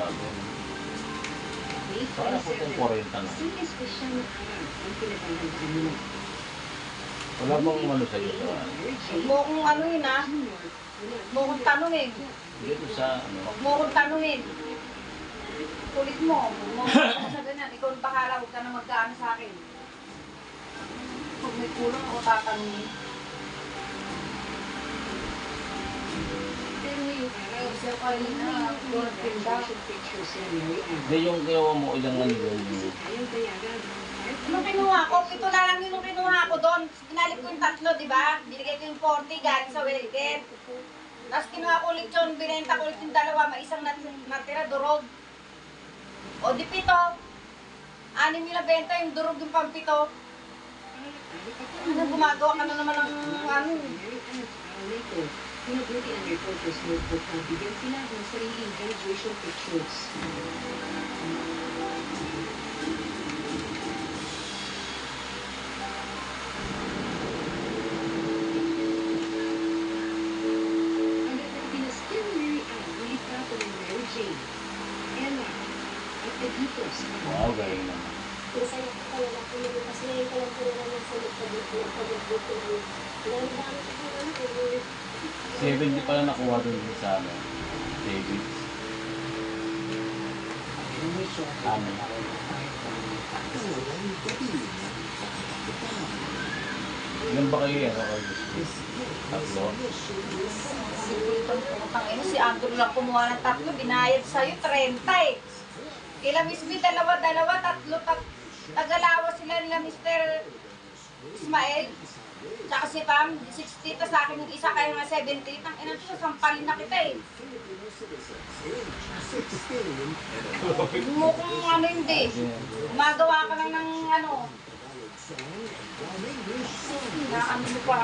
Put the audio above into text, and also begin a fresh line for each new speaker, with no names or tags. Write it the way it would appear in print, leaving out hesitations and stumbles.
bago. Para po itong 40 na. Wala bang umano sa'yo sa
Huwag mo kung ano yun ha. Huwag mo kong tanungin.
dito sa ano?
Huwag mo kong tanungin. Kulit mo. Huwag mo kong sa ganyan. Ikaw ang bahala. Huwag ka na magkaano sa akin. Pag may kulang ako tatanungin. Kasi ako ay na
Hindi yung ginawa mo ilang ano yun.
Nung kinuha ko, 7 na lang yung kinuha ko doon. Binalik ko yung 3, di ba? Binigay ko yung 40 galing sa welker. Tapos kinuha ko ulit yun, binenta ko ulit yung 2, may isang natira, durog. O di 7. 6 yung nabenta, yung durog yung pang 7. Ano, gumagawa ka na naman ng ano.
Pinabuti ang reporter's notebook na bigyan sila ng sariling graduation pictures. Hanggang natin na still Mary Ann, nilitrato ng Mary Jane, Ella, at Editos.
Wow, galing naman.
Masaya ko talaga po yun kasi ngayon ko lang po naman nasa likod ng pag-ibig ko namin. Dami-dami ko po naman.
70 pala nakuha dun sa ano. David. Amin. Ilan ba kayo yan? Tatlo?
Si Andrew lang kumuha ng 3, binayad sa'yo 30 eh. Kila Miss B, 2, 3. Tagalawa sila nila Mr. Ismael. Tsaka si Pam, 60, tapos sa akin yung isa kaya nga 70. Tang ina to, sampalin na kita eh. Mo kung ano hindi. Gumagawa ka lang ng ano. Nakakano mo pa.